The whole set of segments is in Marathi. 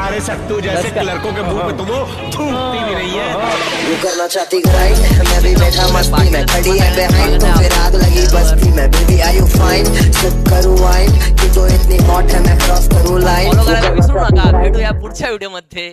तुम्हारे सट्टू जैसे क्लर्कों के मुंह पे तुम थूकती भी नहीं है। तू करना चाहती ग्राइंड, मैं भी बैठा मस्ती में, खड़ी है बिहाइंड तो फिर आग लगी बस्ती में। Baby are you fine, sip करूं वाइन कि तो इतनी हॉट है मैं क्रॉस करूं लाइन। विसरू नका, भेटूया पुढच्या व्हिडिओ मध्ये।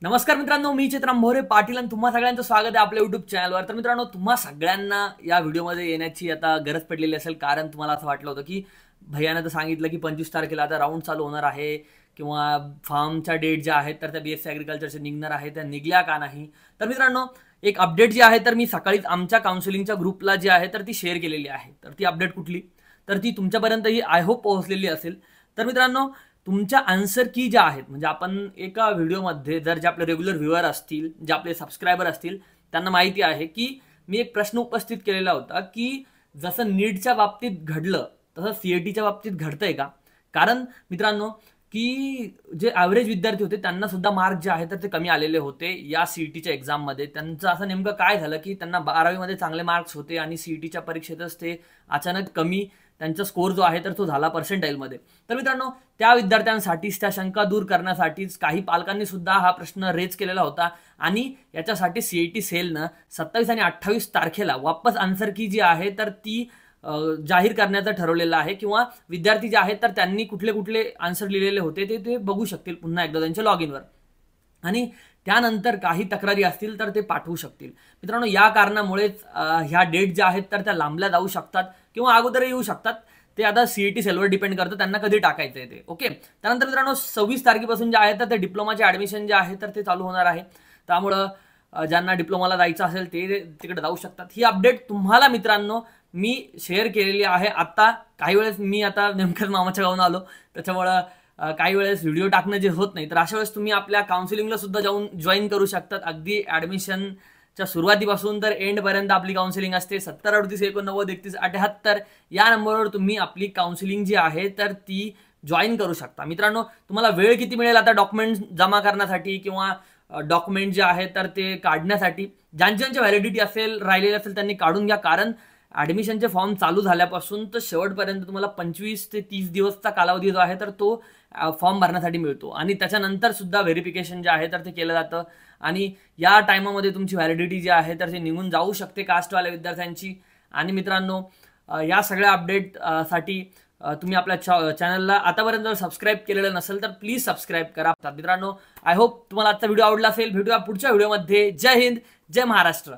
नमस्कार मित्रांनो, मी चित्राम भोरे पाटील आणि तुम्हा सगळ्यांचं स्वागत आहे आपल्या युट्यूब चॅनलवर। तर मित्रांनो, तुम्हा सगळ्यांना या व्हिडिओमध्ये येण्याची आता गरज पडलेली असेल, कारण तुम्हाला असं वाटलं होतं की भैयाने तर सांगितलं की 25 तारखेला आता राऊंड चालू होणार आहे किंवा फार्मच्या डेट ज्या आहेत तर त्या BSc ॲग्रिकल्चरचे निघणार आहे, त्या निघल्या का नाही। तर मित्रांनो, एक अपडेट जी आहे तर मी सकाळीच आमच्या काउन्सिलिंगच्या ग्रुपला जी आहे तर ती शेअर केलेली आहे। तर ती अपडेट कुठली, तर ती तुमच्यापर्यंत ही आय होप पोहोचलेली असेल। तर मित्रांनो, तुमच्या आन्सर की ज्या आहेत, म्हणजे आपण एका व्हिडिओमध्ये जर जे आपले रेग्युलर व्ह्यूअर असतील, जे आपले सबस्क्रायबर असतील, त्यांना माहिती आहे की मी एक प्रश्न उपस्थित केलेला होता की जसं नीटच्या बाबतीत घडलं तसं CETच्या बाबतीत घडतंय का। कारण मित्रांनो, की जे ॲव्हरेज विद्यार्थी होते त्यांना सुद्धा मार्क जे आहे तर ते कमी आलेले होते या CETच्या एक्झाममध्ये। त्यांचं असं नेमकं काय झालं की त्यांना 12वी मध्ये चांगले मार्क्स होते आणि CETच्या परीक्षेतच ते अचानक कमी त्यांचा स्कोर जो आहे तर तो झाला पर्सेंटाईलमध्ये। तर मित्रांनो, त्या विद्यार्थ्यांसाठीच, त्या शंका दूर करण्यासाठीच काही पालकांनी सुद्धा हा प्रश्न रेज केलेला होता आणि याच्यासाठी CET सेलनं 27 आणि 28 तारखेला वापस आन्सर की जी आहे तर ती जाहीर करण्याचं ठरवलेलं आहे, किंवा विद्यार्थी जे आहेत तर त्यांनी कुठले कुठले आन्सर लिहिलेले होते ते बघू शकतील पुन्हा एकदा त्यांच्या लॉगिनवर, आणि त्यानंतर काही तक्रारी असतील तर ते पाठवू शकतील। मित्रांनो, या कारणामुळेच ह्या डेट ज्या आहेत तर त्या लांबल्या जाऊ शकतात किंवा अगोदरही येऊ शकतात। ते आता CET सेलवर डिपेंड करतं त्यांना कधी टाकायचं आहे ते। ओके, त्यानंतर मित्रांनो 26 तारखेपासून जे आहे तर ते डिप्लोमाचे ॲडमिशन जे आहे तर ते चालू होणार आहे। त्यामुळं ज्यांना डिप्लोमाला जायचं असेल ते तिकडे जाऊ शकतात। ही अपडेट तुम्हाला मित्रांनो मी शेअर केलेली आहे। आता काही वेळेस मी आता नेमकंच मामाच्या गावाला आलो, त्याच्यामुळं काही वेळेस व्हिडिओ टाकणं जे होत नाही, तर अशा वेळेस तुम्ही आपल्या काउन्सिलिंगला सुद्धा जाऊन जॉईन करू शकतात। अगदी ॲडमिशनच्या सुरुवातीपासून तर एंडपर्यंत आपली काउन्सिलिंग असते। 70 38 89 31 78 या नंबरवर तुम्ही आपली काउन्सिलिंग जी आहे तर ती जॉईन करू शकता। मित्रांनो, तुम्हाला वेळ किती मिळेल आता डॉक्युमेंट जमा करण्यासाठी किंवा डॉक्युमेंट जे आहे तर ते काढण्यासाठी, ज्यांची व्हॅलिडिटी असेल राहिलेली असेल त्यांनी काढून घ्या, कारण ॲडमिशनचे फॉर्म चालू झाल्यापासून तर शेवटपर्यंत तुम्हाला 25 ते 30 दिवसचा कालावधी जो आहे तर तो फॉर्म भरण्यासाठी मिळतो, आणि त्याच्यानंतर सुद्धा व्हेरिफिकेशन जे आहे तर ते केलं जातं, आणि या टायमामध्ये तुमची व्हॅलिडिटी जी आहे तर ती निघून जाऊ शकते कास्टवाल्या विद्यार्थ्यांची। आणि मित्रांनो, या सगळ्या अपडेट साठी तुम्ही आपल्या चॅनलला आतापर्यंत जर सबस्क्राईब केलेलं नसेल तर प्लीज सबस्क्राईब करा। मित्रांनो, आय होप तुम्हाला आजचा व्हिडिओ आवडला असेल। भेटूया पुढच्या व्हिडिओमध्ये। जय हिंद, जय महाराष्ट्र।